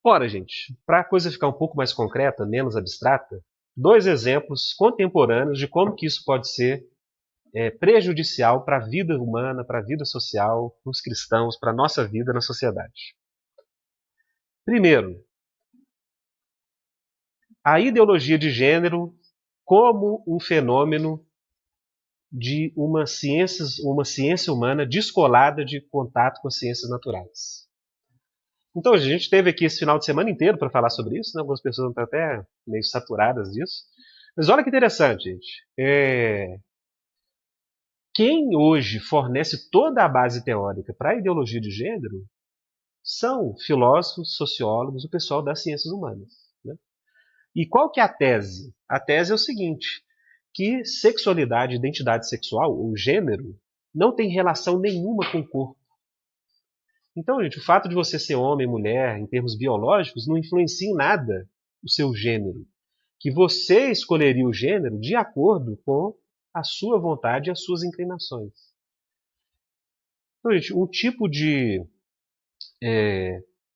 Ora, gente, para a coisa ficar um pouco mais concreta, menos abstrata, 2 exemplos contemporâneos de como que isso pode ser prejudicial para a vida humana, para a vida social, para os cristãos, para a nossa vida na sociedade. Primeiro, a ideologia de gênero como um fenômeno de uma ciência humana descolada de contato com as ciências naturais. Então, a gente teve aqui esse final de semana inteiro para falar sobre isso, né? Algumas pessoas estão até meio saturadas disso. Mas olha que interessante, gente. Quem hoje fornece toda a base teórica para a ideologia de gênero são filósofos, sociólogos, o pessoal das ciências humanas. Né? E qual que é a tese? A tese é o seguinte, que sexualidade, identidade sexual, ou gênero, não tem relação nenhuma com o corpo. Então, gente, o fato de você ser homem, mulher, em termos biológicos, não influencia em nada o seu gênero. Que você escolheria o gênero de acordo com a sua vontade e as suas inclinações. Então, gente, um tipo de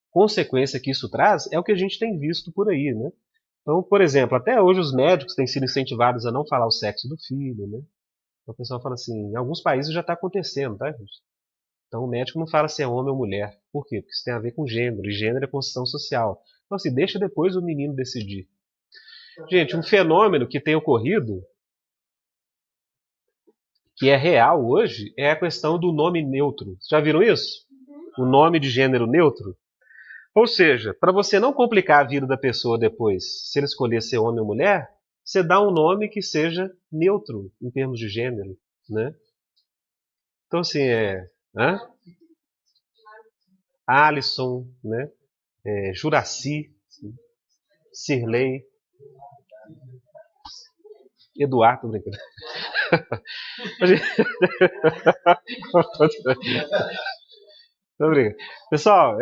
consequência que isso traz é o que a gente tem visto por aí, né? Então, por exemplo, até hoje os médicos têm sido incentivados a não falar o sexo do filho, né? Então, o pessoal fala assim, em alguns países já está acontecendo, tá, gente? Então o médico não fala se é homem ou mulher. Por quê? Porque isso tem a ver com gênero, e gênero é construção social. Então assim, deixa depois o menino decidir. Gente, um fenômeno que tem ocorrido, que é real hoje, é a questão do nome neutro. Vocês já viram isso? O nome de gênero neutro? Ou seja, para você não complicar a vida da pessoa depois, se ele escolher ser homem ou mulher, você dá um nome que seja neutro em termos de gênero, né? Então assim, Alisson, né? Juraci, Cirlei, Eduardo, brincando. Tô brincando. Pessoal,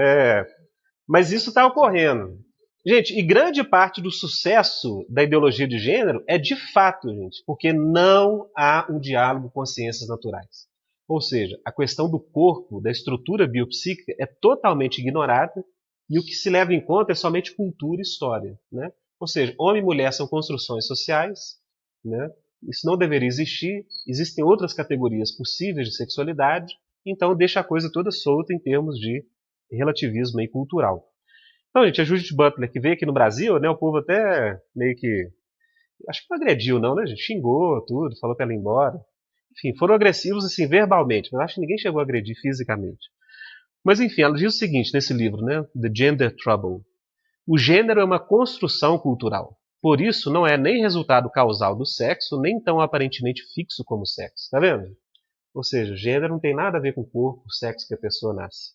mas isso está ocorrendo. Gente, e grande parte do sucesso da ideologia de gênero é de fato, gente, porque não há um diálogo com as ciências naturais. Ou seja, a questão do corpo, da estrutura biopsíquica é totalmente ignorada e o que se leva em conta é somente cultura e história. Né? Ou seja, homem e mulher são construções sociais, né? Isso não deveria existir, existem outras categorias possíveis de sexualidade, então deixa a coisa toda solta em termos de relativismo aí cultural. Então, gente, a Judith Butler, que veio aqui no Brasil, né, o povo até meio que, acho que não agrediu não, né, gente? Xingou tudo, falou para ela ir embora. Enfim, foram agressivos assim verbalmente, mas acho que ninguém chegou a agredir fisicamente. Mas enfim, ela diz o seguinte nesse livro, né, The Gender Trouble. O gênero é uma construção cultural. Por isso, não é nem resultado causal do sexo, nem tão aparentemente fixo como o sexo. Tá vendo? Ou seja, gênero não tem nada a ver com o corpo, o sexo que a pessoa nasce.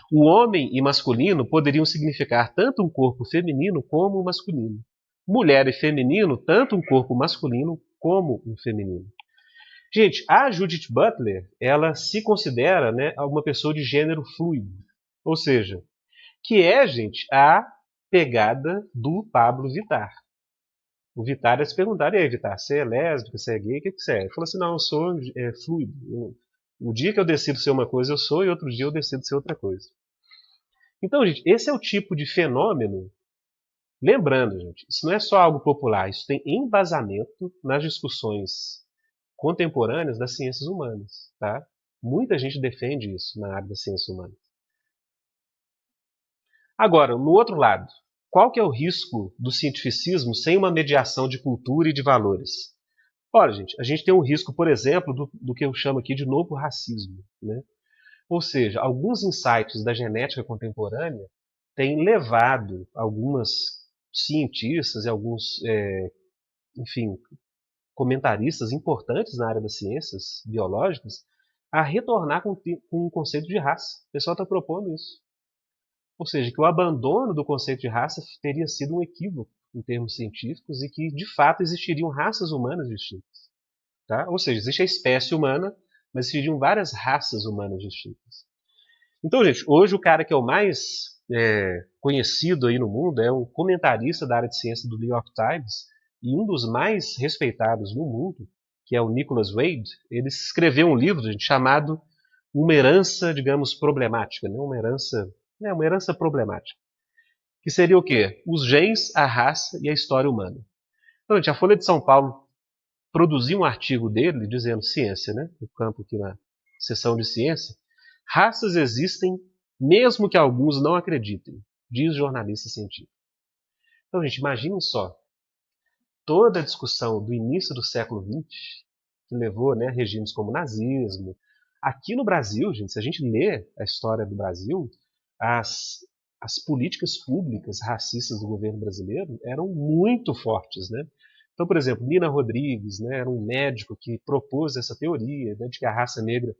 O homem e masculino poderiam significar tanto um corpo feminino como um masculino. Mulher e feminino, tanto um corpo masculino como um feminino. Gente, a Judith Butler, ela se considera, né, uma pessoa de gênero fluido. Ou seja, que é, gente, a pegada do Pablo Vittar. O Vittar, eles perguntaram, e aí, Vittar, você é lésbica, você é gay, o que você é? Ele falou assim, não, eu sou fluido. O dia que eu decido ser uma coisa, eu sou, e outro dia eu decido ser outra coisa. Então, gente, esse é o tipo de fenômeno. Lembrando, gente, isso não é só algo popular, isso tem embasamento nas discussões contemporâneas das ciências humanas. Tá? Muita gente defende isso na área das ciências humanas. Agora, no outro lado, qual que é o risco do cientificismo sem uma mediação de cultura e de valores? Ora, gente, a gente tem um risco, por exemplo, do que eu chamo aqui de novo racismo. Né? Ou seja, alguns insights da genética contemporânea têm levado algumas cientistas e alguns, enfim, comentaristas importantes na área das ciências biológicas a retornar com um conceito de raça. O pessoal está propondo isso. Ou seja, que o abandono do conceito de raça teria sido um equívoco em termos científicos e que, de fato, existiriam raças humanas distintas. Tá? Ou seja, existe a espécie humana, mas existiriam várias raças humanas distintas. Então, gente, hoje o cara que é o mais conhecido aí no mundo é um comentarista da área de ciência do New York Times e um dos mais respeitados no mundo, que é o Nicholas Wade. Ele escreveu um livro, gente, chamado Uma Herança, digamos, Problemática. Né? Uma herança problemática. que seria o quê? Os genes, a raça e a história humana. Então, gente, a Folha de São Paulo produziu um artigo dele dizendo ciência, né? No campo aqui na seção de ciência. Raças existem mesmo que alguns não acreditem, diz jornalista científico. Então, gente, imaginem só. Toda a discussão do início do século XX, que levou, né, a regimes como o nazismo. Aqui no Brasil, gente, se a gente lê a história do Brasil, as políticas públicas racistas do governo brasileiro eram muito fortes, né? Então, por exemplo, Nina Rodrigues, né, era um médico que propôs essa teoria, né, de que a raça negra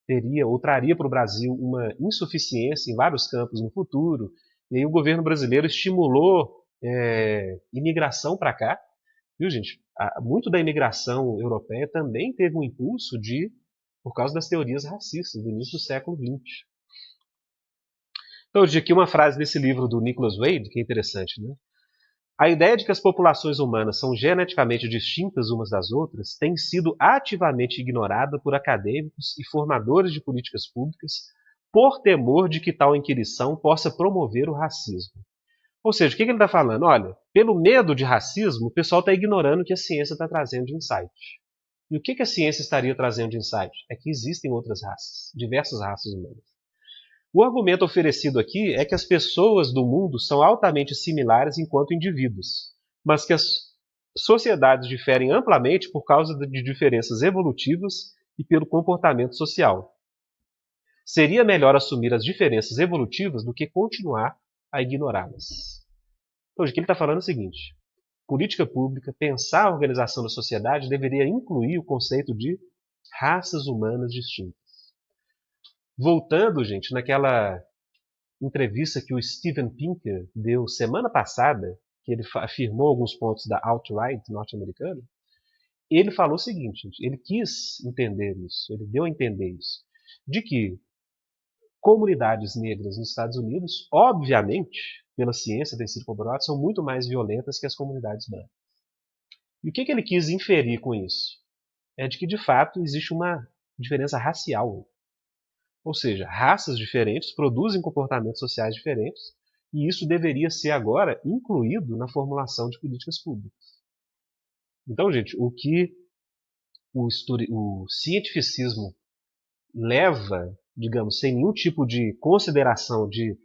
teria ou traria para o Brasil uma insuficiência em vários campos no futuro. E aí o governo brasileiro estimulou imigração para cá. Viu, gente? Muito da imigração europeia também teve um impulso por causa das teorias racistas do início do século XX. Então, eu digo aqui uma frase desse livro do Nicholas Wade, que é interessante, né? A ideia de que as populações humanas são geneticamente distintas umas das outras tem sido ativamente ignorada por acadêmicos e formadores de políticas públicas por temor de que tal inquirição possa promover o racismo. Ou seja, o que ele está falando? Olha, pelo medo de racismo, o pessoal está ignorando o que a ciência está trazendo de insight. E o que a ciência estaria trazendo de insight? É que existem outras raças, diversas raças humanas. O argumento oferecido aqui é que as pessoas do mundo são altamente similares enquanto indivíduos, mas que as sociedades diferem amplamente por causa de diferenças evolutivas e pelo comportamento social. Seria melhor assumir as diferenças evolutivas do que continuar a ignorá-las. Então, o que ele está falando é o seguinte: política pública, pensar a organização da sociedade deveria incluir o conceito de raças humanas distintas. Voltando, gente, naquela entrevista que o Steven Pinker deu semana passada, que ele afirmou alguns pontos da alt-right norte-americana, ele falou o seguinte, gente, ele quis entender isso, ele deu a entender isso, de que comunidades negras nos Estados Unidos, obviamente, pela ciência tem sido comprovado, são muito mais violentas que as comunidades brancas. E o que ele quis inferir com isso? É de que, de fato, existe uma diferença racial. Ou seja, raças diferentes produzem comportamentos sociais diferentes, e isso deveria ser agora incluído na formulação de políticas públicas. Então, gente, o que o cientificismo leva, digamos, sem nenhum tipo de consideração de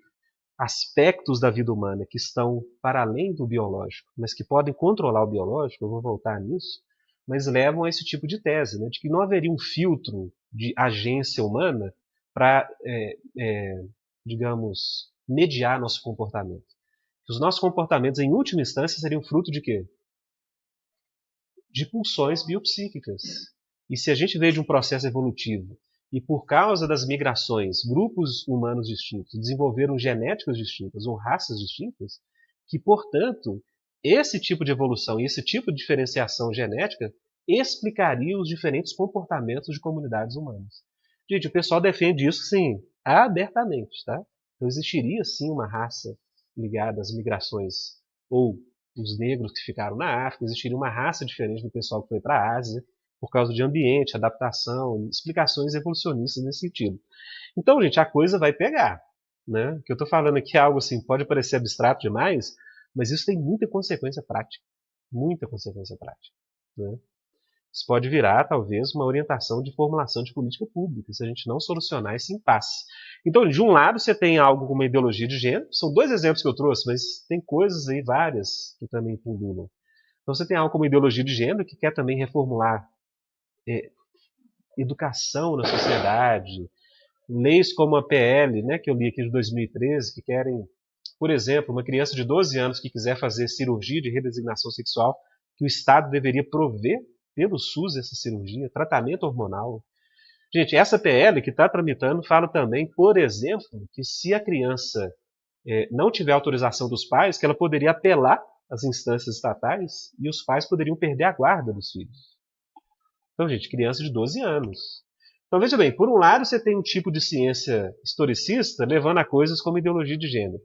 aspectos da vida humana que estão para além do biológico, mas que podem controlar o biológico, eu vou voltar nisso, mas levam a esse tipo de tese, né, de que não haveria um filtro de agência humana para, digamos, mediar nosso comportamento. Os nossos comportamentos, em última instância, seriam fruto de quê? De pulsões biopsíquicas. E se a gente veio de um processo evolutivo e por causa das migrações, grupos humanos distintos desenvolveram genéticas distintas ou raças distintas, que, portanto, esse tipo de evolução e esse tipo de diferenciação genética explicaria os diferentes comportamentos de comunidades humanas. Gente, o pessoal defende isso, sim, abertamente, tá? Então existiria, sim, uma raça ligada às migrações, ou os negros que ficaram na África, existiria uma raça diferente do pessoal que foi para a Ásia, por causa de ambiente, adaptação, explicações evolucionistas nesse sentido. Então, gente, a coisa vai pegar. Né? O que eu estou falando aqui é algo assim, pode parecer abstrato demais, mas isso tem muita consequência prática. Muita consequência prática. Né? Isso pode virar, talvez, uma orientação de formulação de política pública, se a gente não solucionar esse impasse. Então, de um lado, você tem algo como uma ideologia de gênero, são dois exemplos que eu trouxe, mas tem coisas aí, várias, que também pululam. Então, você tem algo como ideologia de gênero, que quer também reformular educação na sociedade, leis como a PL, né, que eu li aqui de 2013, que querem, por exemplo, uma criança de 12 anos que quiser fazer cirurgia de redesignação sexual, que o Estado deveria prover pelo SUS essa cirurgia, tratamento hormonal. Gente, essa PL que está tramitando fala também, por exemplo, que se a criança não tiver autorização dos pais, que ela poderia apelar às instâncias estatais e os pais poderiam perder a guarda dos filhos. Então, gente, criança de 12 anos. Então, veja bem, por um lado você tem um tipo de ciência historicista levando a coisas como ideologia de gênero.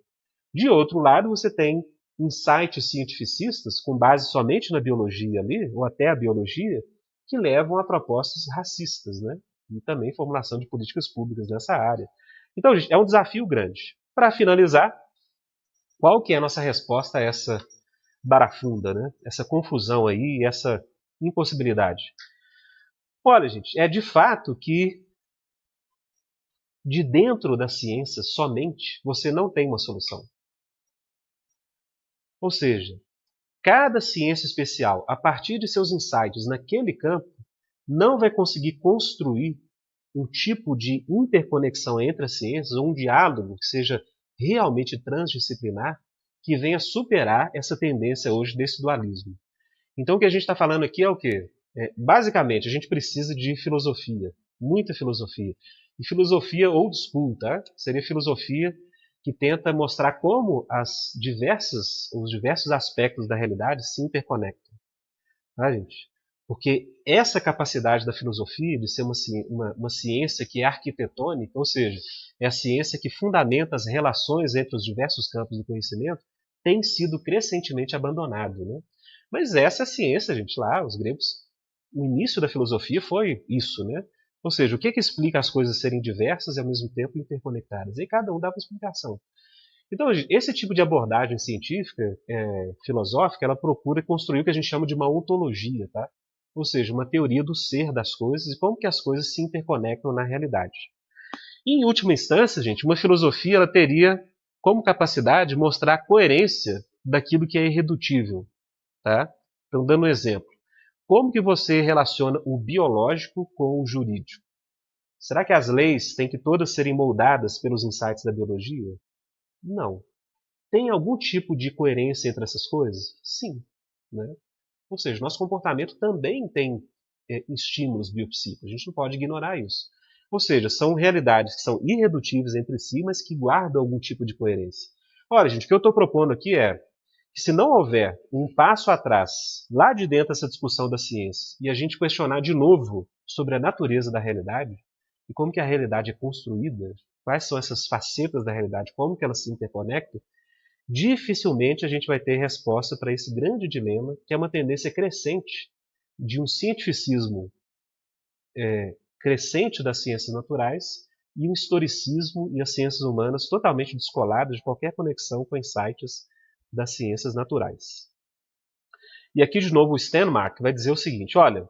De outro lado, você tem insights cientificistas com base somente na biologia ali, ou até a biologia, que levam a propostas racistas, né? E também formulação de políticas públicas nessa área. Então, gente, é um desafio grande. Para finalizar, Qual que é a nossa resposta a essa barafunda, né? Essa confusão aí, essa impossibilidade? Olha, gente, é de fato que de dentro da ciência somente você não tem uma solução. Ou seja, cada ciência especial, a partir de seus insights naquele campo, não vai conseguir construir um tipo de interconexão entre as ciências, ou um diálogo que seja realmente transdisciplinar, que venha superar essa tendência hoje desse dualismo. Então o que a gente está falando aqui é o quê? Basicamente, a gente precisa de filosofia, muita filosofia. E filosofia old school, tá? Seria filosofia que tenta mostrar como os diversos aspectos da realidade se interconectam. Tá, gente? Porque essa capacidade da filosofia de ser uma ciência que é arquitetônica, ou seja, é a ciência que fundamenta as relações entre os diversos campos do conhecimento, tem sido crescentemente abandonado, né? Mas essa é a ciência, gente, lá, os gregos, o início da filosofia foi isso, né? Ou seja, o que explica as coisas serem diversas e ao mesmo tempo interconectadas? E cada um dá uma explicação. Então, esse tipo de abordagem científica, filosófica, ela procura construir o que a gente chama de uma ontologia, tá? Ou seja, uma teoria do ser das coisas e como que as coisas se interconectam na realidade. E, em última instância, gente, uma filosofia ela teria como capacidade mostrar a coerência daquilo que é irredutível, tá? Então, dando um exemplo, como que você relaciona o biológico com o jurídico? Será que as leis têm que todas serem moldadas pelos insights da biologia? Não. Tem algum tipo de coerência entre essas coisas? Sim. Né? Ou seja, nosso comportamento também tem estímulos biopsíquicos. A gente não pode ignorar isso. Ou seja, são realidades que são irredutíveis entre si, mas que guardam algum tipo de coerência. Olha, gente, o que eu estou propondo aqui é que se não houver um passo atrás, lá de dentro dessa discussão da ciência, e a gente questionar de novo sobre a natureza da realidade, e como que a realidade é construída, quais são essas facetas da realidade, como que elas se interconectam, dificilmente a gente vai ter resposta para esse grande dilema, que é uma tendência crescente de um cientificismo crescente das ciências naturais e um historicismo e as ciências humanas totalmente descoladas de qualquer conexão com insights das ciências naturais. E aqui, de novo, o Stenmark vai dizer o seguinte, olha,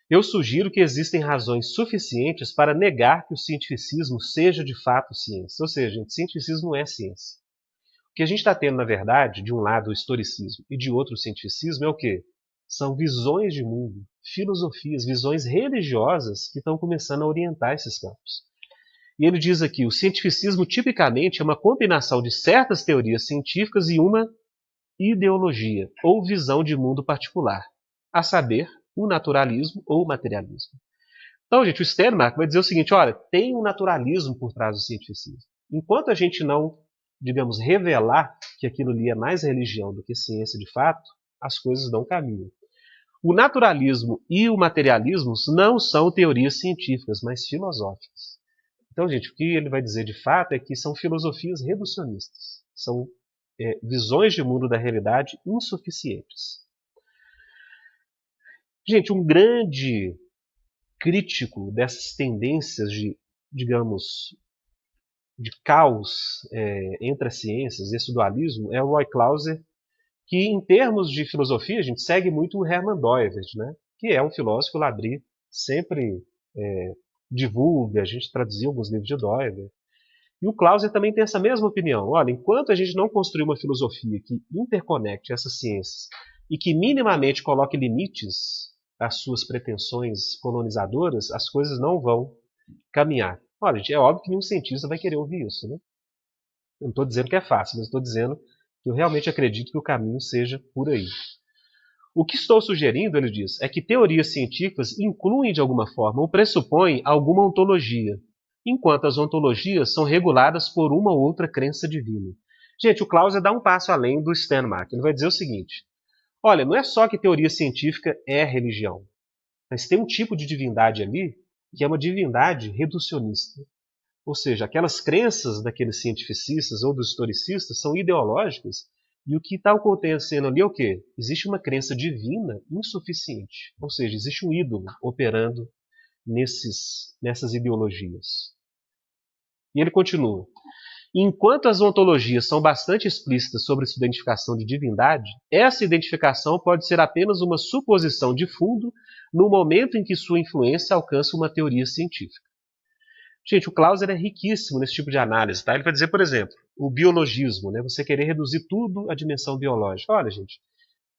eu sugiro que existem razões suficientes para negar que o cientificismo seja de fato ciência. Ou seja, gente, cientificismo não é ciência. O que a gente está tendo, na verdade, de um lado o historicismo e de outro o cientificismo é o quê? São visões de mundo, filosofias, visões religiosas que estão começando a orientar esses campos. E ele diz aqui, o cientificismo tipicamente é uma combinação de certas teorias científicas e uma ideologia ou visão de mundo particular, a saber, o naturalismo ou o materialismo. Então, gente, o Stenmark vai dizer o seguinte, olha, tem um naturalismo por trás do cientificismo. Enquanto a gente não, digamos, revelar que aquilo ali é mais religião do que ciência de fato, as coisas não caminham. O naturalismo e o materialismo não são teorias científicas, mas filosóficas. Então, gente, o que ele vai dizer de fato é que são filosofias reducionistas. São visões de mundo da realidade insuficientes. Gente, um grande crítico dessas tendências de, digamos, de caos entre as ciências, esse dualismo, é o Roy Clauser, que em termos de filosofia a gente segue muito o Hermann Doivert, né? Que é um filósofo que o Labrie sempre divulga, a gente traduziu alguns livros de Doivert. E o Clauser também tem essa mesma opinião. Olha, enquanto a gente não construir uma filosofia que interconecte essas ciências e que minimamente coloque limites às suas pretensões colonizadoras, as coisas não vão caminhar. Olha, gente, é óbvio que nenhum cientista vai querer ouvir isso, né? Eu não estou dizendo que é fácil, mas estou dizendo que eu realmente acredito que o caminho seja por aí. O que estou sugerindo, ele diz, é que teorias científicas incluem de alguma forma ou pressupõem alguma ontologia, enquanto as ontologias são reguladas por uma ou outra crença divina. Gente, o Clauser dá um passo além do Stenmark. Ele vai dizer o seguinte, olha, não é só que teoria científica é religião, mas tem um tipo de divindade ali que é uma divindade reducionista. Ou seja, aquelas crenças daqueles cientificistas ou dos historicistas são ideológicas e o que está acontecendo ali é o quê? Existe uma crença divina insuficiente. Ou seja, existe um ídolo operando nessas ideologias. E ele continua. Enquanto as ontologias são bastante explícitas sobre sua identificação de divindade, essa identificação pode ser apenas uma suposição de fundo no momento em que sua influência alcança uma teoria científica. Gente, o Clauser é riquíssimo nesse tipo de análise, tá? Ele vai dizer, por exemplo, o biologismo, né? Você querer reduzir tudo à dimensão biológica. Olha, gente,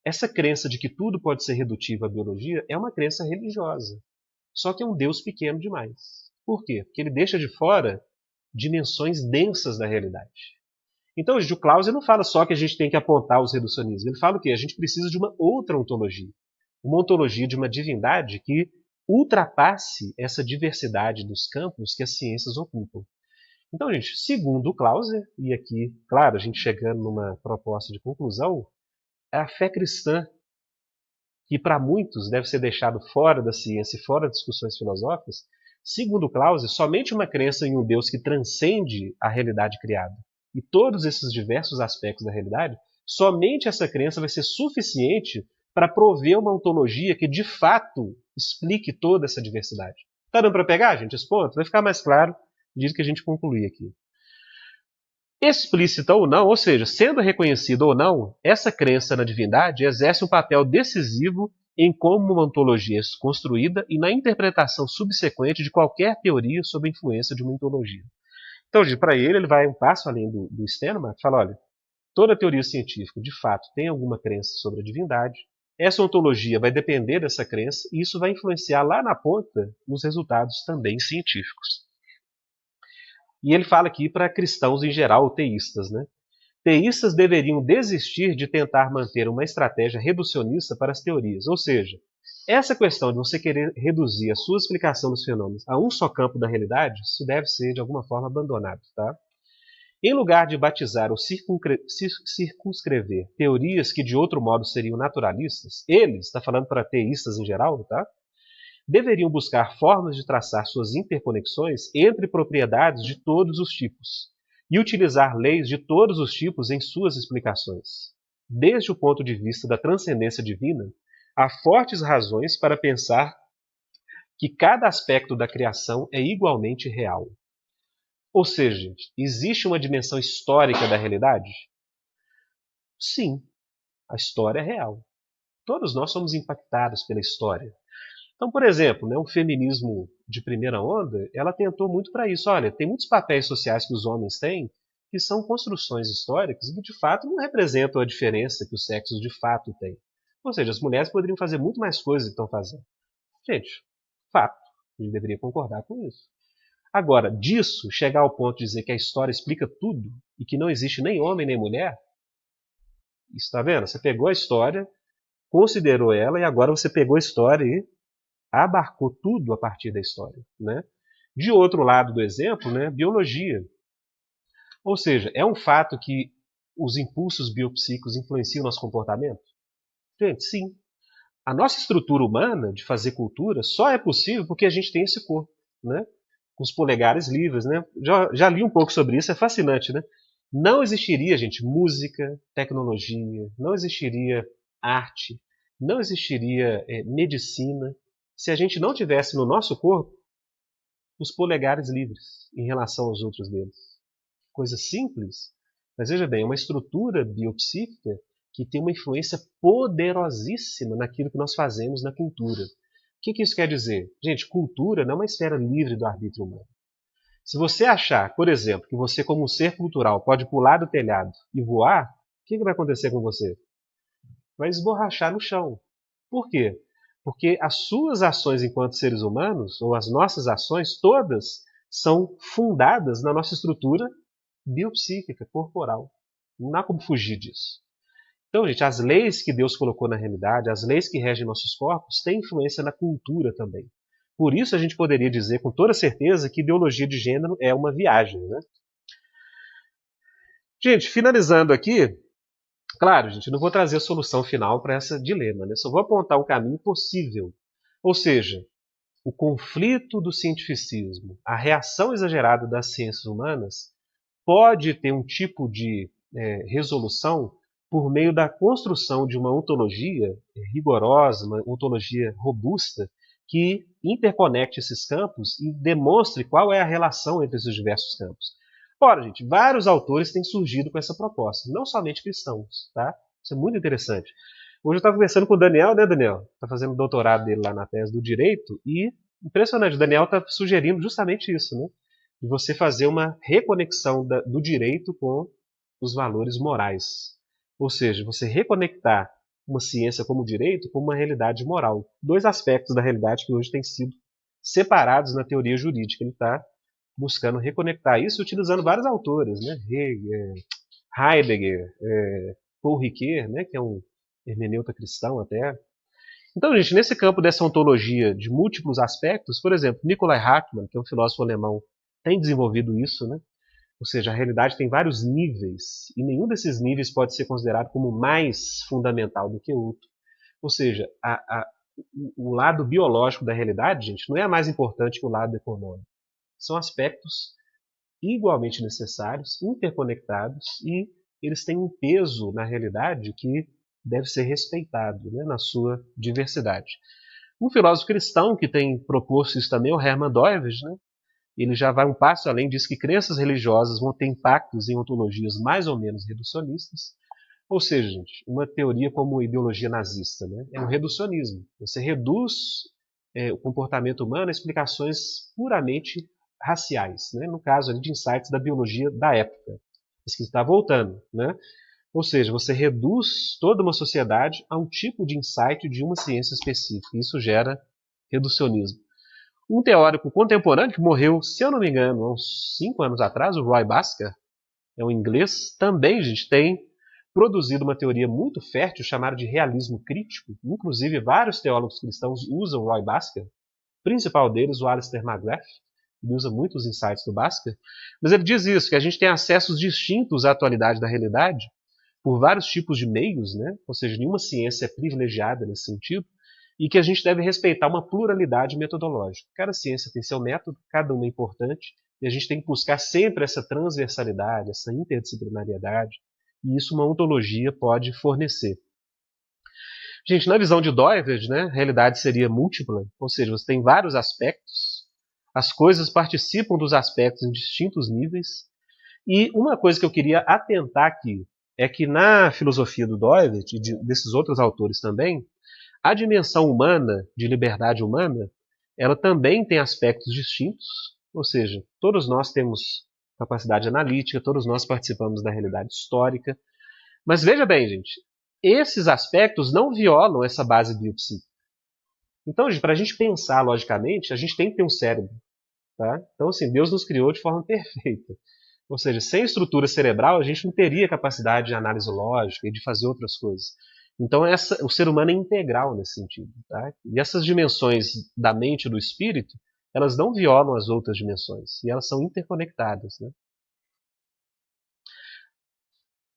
essa crença de que tudo pode ser redutivo à biologia é uma crença religiosa. Só que é um Deus pequeno demais. Por quê? Porque ele deixa de fora dimensões densas da realidade. Então, gente, o Clauser não fala só que a gente tem que apontar os reducionismos. Ele fala o quê? A gente precisa de uma outra ontologia. Uma ontologia de uma divindade que ultrapasse essa diversidade dos campos que as ciências ocupam. Então, gente, segundo o Clauser, e aqui, claro, a gente chegando numa proposta de conclusão, a fé cristã, que para muitos deve ser deixado fora da ciência e fora das discussões filosóficas, segundo Clauser, somente uma crença em um Deus que transcende a realidade criada e todos esses diversos aspectos da realidade, somente essa crença vai ser suficiente para prover uma ontologia que de fato explique toda essa diversidade. Está dando para pegar, gente, esse ponto? Vai ficar mais claro disso que a gente concluir aqui. Explícita ou não, ou seja, sendo reconhecida ou não, essa crença na divindade exerce um papel decisivo em como uma ontologia é construída e na interpretação subsequente de qualquer teoria sob a influência de uma ontologia. Então, para ele vai um passo além do Stenmark, fala, olha, toda teoria científica, de fato, tem alguma crença sobre a divindade, essa ontologia vai depender dessa crença e isso vai influenciar lá na ponta nos resultados também científicos. E ele fala aqui para cristãos em geral, teístas, né? Teístas deveriam desistir de tentar manter uma estratégia reducionista para as teorias. Ou seja, essa questão de você querer reduzir a sua explicação dos fenômenos a um só campo da realidade, isso deve ser de alguma forma abandonado, tá? Em lugar de batizar ou circunscrever teorias que de outro modo seriam naturalistas, eles, está falando para teístas em geral, tá? Deveriam buscar formas de traçar suas interconexões entre propriedades de todos os tipos e utilizar leis de todos os tipos em suas explicações. Desde o ponto de vista da transcendência divina, há fortes razões para pensar que cada aspecto da criação é igualmente real. Ou seja, existe uma dimensão histórica da realidade? Sim, a história é real. Todos nós somos impactados pela história. Então, por exemplo, o feminismo de primeira onda, ela tentou muito para isso. Olha, tem muitos papéis sociais que os homens têm que são construções históricas que, de fato, não representam a diferença que os sexos de fato têm. Ou seja, as mulheres poderiam fazer muito mais coisas do que estão fazendo. Gente, fato. A gente deveria concordar com isso. Agora, disso, chegar ao ponto de dizer que a história explica tudo e que não existe nem homem nem mulher, isso está vendo? Você pegou a história, considerou ela e agora você pegou a história e abarcou tudo a partir da história, né? De outro lado do exemplo, né, biologia. Ou seja, é um fato que os impulsos biopsíquicos influenciam o nosso comportamento? Gente, sim. A nossa estrutura humana de fazer cultura só é possível porque a gente tem esse corpo, né? Com os polegares livres, né? Já li um pouco sobre isso, é fascinante, né? Não existiria, gente, música, tecnologia, não existiria arte, não existiria medicina, se a gente não tivesse no nosso corpo os polegares livres em relação aos outros dedos. Coisa simples, mas veja bem, é uma estrutura biopsíquica que tem uma influência poderosíssima naquilo que nós fazemos na cultura. O que isso quer dizer? Gente, cultura não é uma esfera livre do arbítrio humano. Se você achar, por exemplo, que você como um ser cultural pode pular do telhado e voar, o que vai acontecer com você? Vai esborrachar no chão. Por quê? Porque as suas ações enquanto seres humanos, ou as nossas ações, todas são fundadas na nossa estrutura biopsíquica, corporal. Não há como fugir disso. Então, gente, as leis que Deus colocou na realidade, as leis que regem nossos corpos, têm influência na cultura também. Por isso a gente poderia dizer com toda certeza que ideologia de gênero é uma viagem, né? Gente, finalizando aqui, claro, gente, não vou trazer a solução final para esse dilema, né? Só vou apontar um caminho possível. Ou seja, o conflito do cientificismo, a reação exagerada das ciências humanas, pode ter um tipo de resolução por meio da construção de uma ontologia rigorosa, uma ontologia robusta, que interconecte esses campos e demonstre qual é a relação entre esses diversos campos. Ora, gente, vários autores têm surgido com essa proposta, não somente cristãos, tá? Isso é muito interessante. Hoje eu estava conversando com o Daniel, né, Daniel? Está fazendo o doutorado dele lá na tese do direito e impressionante, o Daniel está sugerindo justamente isso, né? De você fazer uma reconexão do direito com os valores morais. Ou seja, você reconectar uma ciência como o direito com uma realidade moral. Dois aspectos da realidade que hoje têm sido separados na teoria jurídica. Ele está buscando reconectar isso utilizando vários autores, né? Hegel, Heidegger, Paul Ricoeur, né? Que é um hermeneuta cristão até. Então, gente, nesse campo dessa ontologia de múltiplos aspectos, por exemplo, Nikolai Hartmann, que é um filósofo alemão, tem desenvolvido isso, né? Ou seja, a realidade tem vários níveis, e nenhum desses níveis pode ser considerado como mais fundamental do que o outro. Ou seja, o lado biológico da realidade, gente, não é mais importante que o lado econômico. São aspectos igualmente necessários, interconectados, e eles têm um peso na realidade que deve ser respeitado, né, na sua diversidade. Um filósofo cristão que tem proposto isso também é o Hermann Doivig, né? Ele já vai um passo além, diz que crenças religiosas vão ter impactos em ontologias mais ou menos reducionistas. Ou seja, gente, uma teoria como ideologia nazista, né? É um reducionismo. Você reduz o comportamento humano a explicações puramente raciais, né? No caso ali, de insights da biologia da época, mas que está voltando, né? Ou seja, você reduz toda uma sociedade a um tipo de insight de uma ciência específica. Isso gera reducionismo. Um teórico contemporâneo que morreu, se eu não me engano, há uns 5 anos atrás, o Roy Basker, é um inglês, também, gente, tem produzido uma teoria muito fértil chamada de realismo crítico. Inclusive, vários teólogos cristãos usam Roy Basker, o principal deles, o Alistair McGrath, ele usa muito os insights do Basker, mas ele diz isso, que a gente tem acessos distintos à atualidade da realidade por vários tipos de meios, né? Ou seja, nenhuma ciência é privilegiada nesse sentido, e que a gente deve respeitar uma pluralidade metodológica. Cada ciência tem seu método, cada uma é importante, e a gente tem que buscar sempre essa transversalidade, essa interdisciplinariedade, e isso uma ontologia pode fornecer. Gente, na visão de Doivig, né, a realidade seria múltipla, ou seja, você tem vários aspectos, as coisas participam dos aspectos em distintos níveis, e uma coisa que eu queria atentar aqui é que na filosofia do Doivig, e desses outros autores também, a dimensão humana, de liberdade humana, ela também tem aspectos distintos, ou seja, todos nós temos capacidade analítica, todos nós participamos da realidade histórica, mas veja bem, gente, esses aspectos não violam essa base biopsíquica. Então, para a gente pensar logicamente, a gente tem que ter um cérebro. Tá? Então, assim, Deus nos criou de forma perfeita. Ou seja, sem estrutura cerebral, a gente não teria capacidade de análise lógica e de fazer outras coisas. Então, o ser humano é integral nesse sentido. Tá? E essas dimensões da mente e do espírito, elas não violam as outras dimensões. E elas são interconectadas. Né?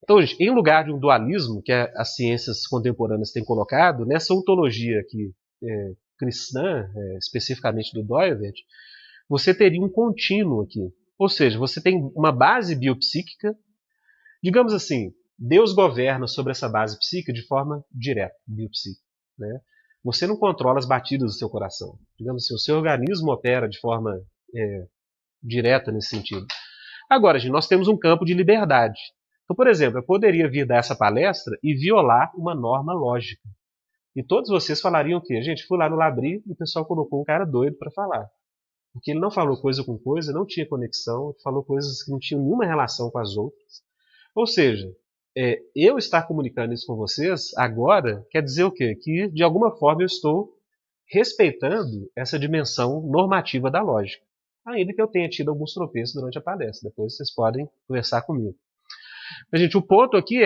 Então, gente, em lugar de um dualismo que as ciências contemporâneas têm colocado, nessa ontologia aqui, cristã, especificamente do Doivig, você teria um contínuo aqui. Ou seja, você tem uma base biopsíquica, digamos assim, Deus governa sobre essa base psíquica de forma direta, biopsíquica. Né? Você não controla as batidas do seu coração. Digamos assim, o seu organismo opera de forma direta nesse sentido. Agora, gente, nós temos um campo de liberdade. Então, por exemplo, eu poderia vir dar essa palestra e violar uma norma lógica. E todos vocês falariam o quê? Gente, fui lá no Labri e o pessoal colocou um cara doido para falar. Porque ele não falou coisa com coisa, não tinha conexão, falou coisas que não tinham nenhuma relação com as outras. Ou seja, eu estar comunicando isso com vocês agora quer dizer o quê? Que, de alguma forma, eu estou respeitando essa dimensão normativa da lógica. Ainda que eu tenha tido alguns tropeços durante a palestra. Depois vocês podem conversar comigo. Mas, gente, o ponto aqui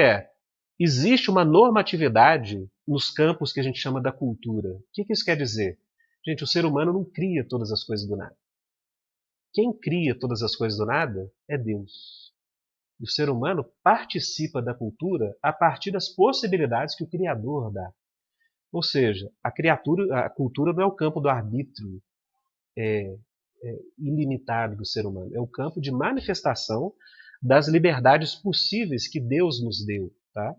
existe uma normatividade nos campos que a gente chama da cultura. O que isso quer dizer? Gente, o ser humano não cria todas as coisas do nada. Quem cria todas as coisas do nada é Deus. E o ser humano participa da cultura a partir das possibilidades que o Criador dá. Ou seja, a cultura não é o campo do arbítrio ilimitado do ser humano. É o campo de manifestação das liberdades possíveis que Deus nos deu. Tá?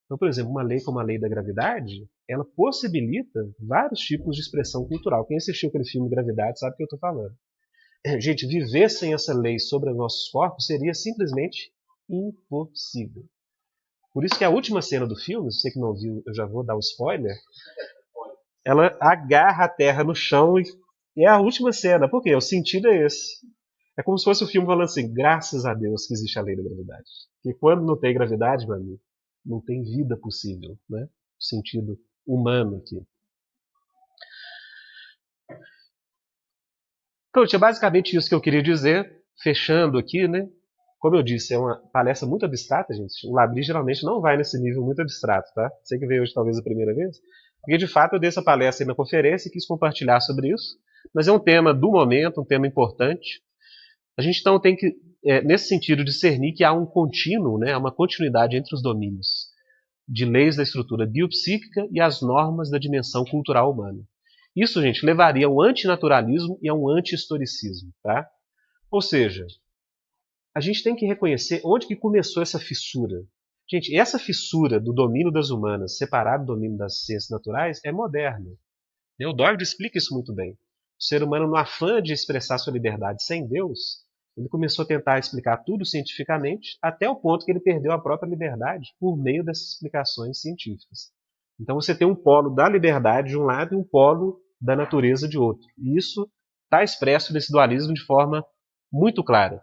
Então, por exemplo, uma lei como a lei da gravidade, ela possibilita vários tipos de expressão cultural. Quem assistiu aquele filme Gravidade sabe o que eu estou falando. gente, viver sem essa lei sobre os nossos corpos seria simplesmente impossível. Por isso que a última cena do filme, você que não viu, eu já vou dar o spoiler, ela agarra a terra no chão e é a última cena. Por quê? O sentido é esse. É como se fosse o filme falando assim, graças a Deus que existe a lei da gravidade. Porque quando não tem gravidade, meu amigo, não tem vida possível, né? O sentido humano aqui. Pronto, é basicamente isso que eu queria dizer. Fechando aqui, né? Como eu disse, é uma palestra muito abstrata, gente. O Labri geralmente não vai nesse nível muito abstrato, tá? Você que veio hoje talvez a primeira vez. Porque, de fato, eu dei essa palestra aí na conferência e quis compartilhar sobre isso. Mas é um tema do momento, um tema importante. A gente, então, tem que, nesse sentido, discernir que há um contínuo, né? Há uma continuidade entre os domínios de leis da estrutura biopsíquica e as normas da dimensão cultural humana. Isso, gente, levaria a um antinaturalismo e a um anti-historicismo, tá? Ou seja, a gente tem que reconhecer onde que começou essa fissura. Gente, essa fissura do domínio das humanas separado do domínio das ciências naturais é moderna. O Doivre explica isso muito bem. O ser humano, no afã de expressar sua liberdade sem Deus, ele começou a tentar explicar tudo cientificamente, até o ponto que ele perdeu a própria liberdade por meio dessas explicações científicas. Então você tem um polo da liberdade de um lado e um polo da natureza de outro. E isso está expresso nesse dualismo de forma muito clara.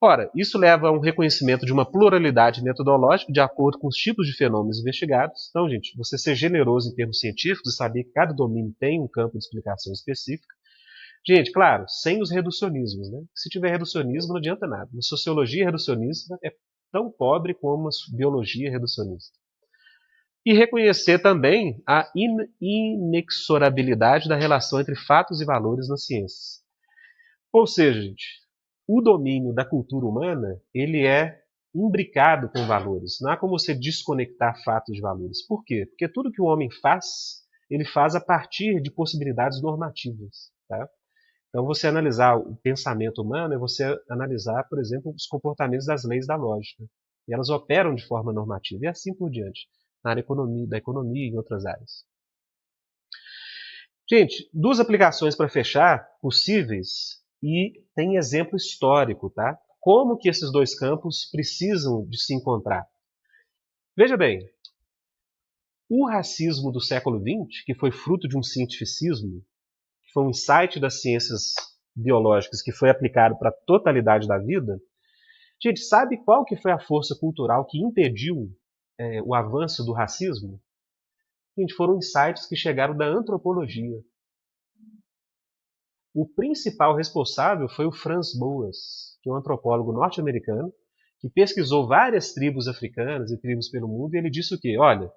Ora, isso leva a um reconhecimento de uma pluralidade metodológica de acordo com os tipos de fenômenos investigados. Então, gente, você ser generoso em termos científicos e saber que cada domínio tem um campo de explicação específica. Gente, claro, sem os reducionismos, né? Se tiver reducionismo, não adianta nada. A sociologia reducionista é tão pobre como a biologia reducionista. E reconhecer também a inexorabilidade da relação entre fatos e valores nas ciências. Ou seja, gente, o domínio da cultura humana, ele é imbricado com valores. Não há como você desconectar fatos de valores. Por quê? Porque tudo que o homem faz, ele faz a partir de possibilidades normativas. Tá? Então, você analisar o pensamento humano é você analisar, por exemplo, os comportamentos das leis da lógica. E elas operam de forma normativa. E assim por diante. Na área da economia e em outras áreas. Gente, duas aplicações para fechar possíveis. E tem exemplo histórico, tá? Como que esses dois campos precisam de se encontrar. Veja bem, o racismo do século XX, que foi fruto de um cientificismo, que foi um insight das ciências biológicas que foi aplicado para a totalidade da vida, gente, sabe qual que foi a força cultural que impediu o avanço do racismo? Gente, foram insights que chegaram da antropologia. O principal responsável foi o Franz Boas, que é um antropólogo norte-americano, que pesquisou várias tribos africanas e tribos pelo mundo, e ele disse o quê? Olha,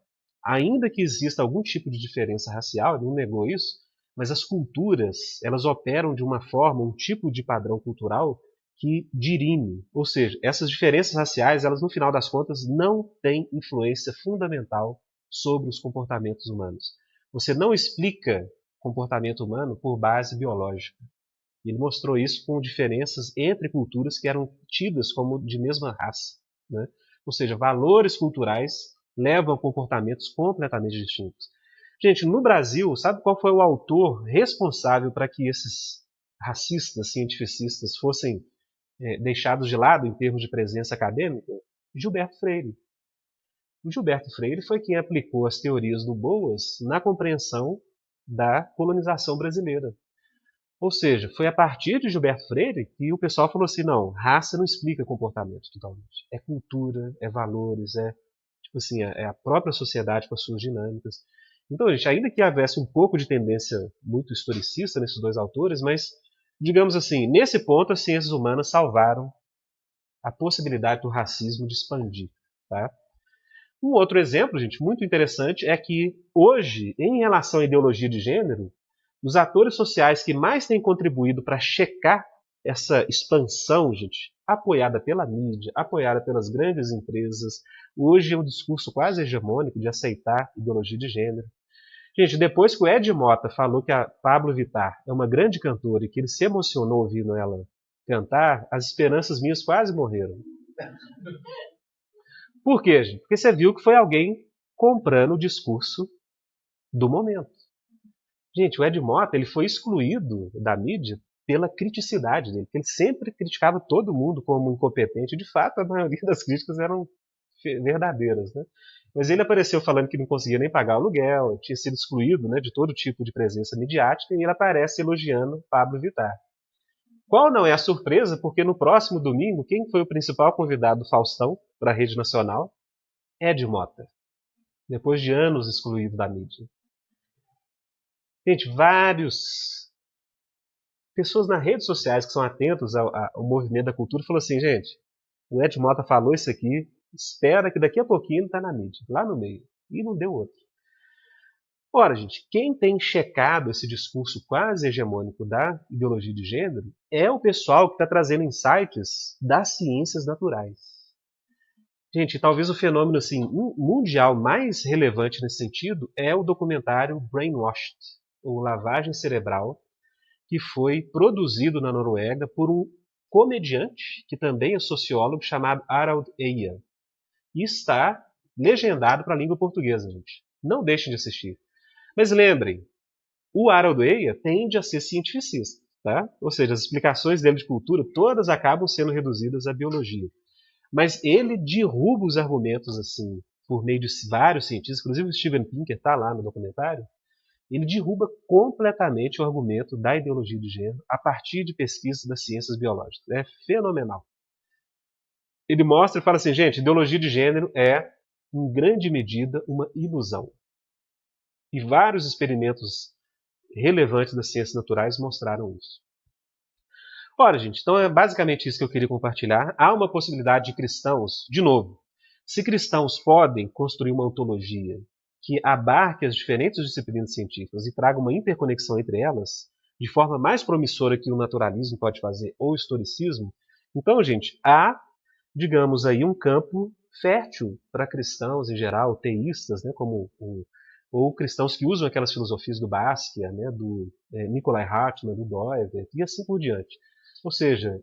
ainda que exista algum tipo de diferença racial, ele não negou isso, mas as culturas, elas operam de uma forma, um tipo de padrão cultural que dirime. Ou seja, essas diferenças raciais, elas no final das contas não têm influência fundamental sobre os comportamentos humanos. Você não explica comportamento humano por base biológica. Ele mostrou isso com diferenças entre culturas que eram tidas como de mesma raça. Né? Ou seja, valores culturais levam a comportamentos completamente distintos. Gente, no Brasil, sabe qual foi o autor responsável para que esses racistas, cientificistas fossem deixados de lado em termos de presença acadêmica? Gilberto Freire. O Gilberto Freire foi quem aplicou as teorias do Boas na compreensão da colonização brasileira. Ou seja, foi a partir de Gilberto Freire que o pessoal falou assim, não, raça não explica comportamento totalmente. É cultura, é valores, tipo assim, é a própria sociedade com as suas dinâmicas. Então, gente, ainda que houvesse um pouco de tendência muito historicista nesses dois autores, mas, digamos assim, nesse ponto as ciências humanas salvaram a possibilidade do racismo de expandir. Tá? Um outro exemplo, gente, muito interessante, é que hoje, em relação à ideologia de gênero, os atores sociais que mais têm contribuído para checar essa expansão, gente, apoiada pela mídia, apoiada pelas grandes empresas, hoje é um discurso quase hegemônico de aceitar ideologia de gênero. Gente, depois que o Ed Mota falou que a Pablo Vittar é uma grande cantora e que ele se emocionou ouvindo ela cantar, as esperanças minhas quase morreram. Por quê, gente? Porque você viu que foi alguém comprando o discurso do momento. Gente, o Ed Mota ele foi excluído da mídia pela criticidade dele, porque ele sempre criticava todo mundo como incompetente. De fato, a maioria das críticas eram verdadeiras, né? Mas ele apareceu falando que não conseguia nem pagar o aluguel, tinha sido excluído, né, de todo tipo de presença midiática, e ele aparece elogiando Pablo Vittar. Qual não é a surpresa, porque no próximo domingo, quem foi o principal convidado do Faustão para a Rede Nacional? Ed Mota, depois de anos excluído da mídia. Gente, vários pessoas nas redes sociais que são atentos ao movimento da cultura falou assim, gente, o Ed Mota falou isso aqui, espera que daqui a pouquinho ele está na mídia, lá no meio. E não deu outro. Ora, gente, quem tem checado esse discurso quase hegemônico da ideologia de gênero é o pessoal que está trazendo insights das ciências naturais. Gente, talvez o fenômeno assim, mundial mais relevante nesse sentido é o documentário Brainwashed, ou Lavagem Cerebral, que foi produzido na Noruega por um comediante, que também é sociólogo, chamado Harald Eia. E está legendado para a língua portuguesa, gente. Não deixem de assistir. Mas lembrem, o Harald Eia tende a ser cientificista, tá? Ou seja, as explicações dele de cultura todas acabam sendo reduzidas à biologia. Mas ele derruba os argumentos assim, por meio de vários cientistas, inclusive o Steven Pinker está lá no documentário, ele derruba completamente o argumento da ideologia de gênero a partir de pesquisas das ciências biológicas. É fenomenal. Ele mostra e fala assim, gente, ideologia de gênero é, em grande medida, uma ilusão. E vários experimentos relevantes das ciências naturais mostraram isso. Ora, gente, então é basicamente isso que eu queria compartilhar. Há uma possibilidade de cristãos, de novo, se cristãos podem construir uma ontologia que abarque as diferentes disciplinas científicas e traga uma interconexão entre elas, de forma mais promissora que o naturalismo pode fazer, ou o historicismo, então, gente, há, digamos aí, um campo fértil para cristãos em geral, teístas, né, como ou cristãos que usam aquelas filosofias do Basquiat, né, do Nikolai Hartmann, do Doivert, e assim por diante. Ou seja,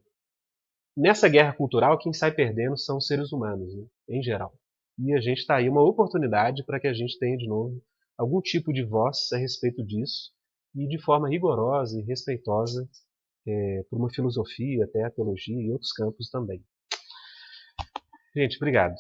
nessa guerra cultural, quem sai perdendo são os seres humanos, né, em geral. E a gente está aí uma oportunidade para que a gente tenha de novo algum tipo de voz a respeito disso e de forma rigorosa e respeitosa por uma filosofia, até a teologia e outros campos também. Gente, obrigado.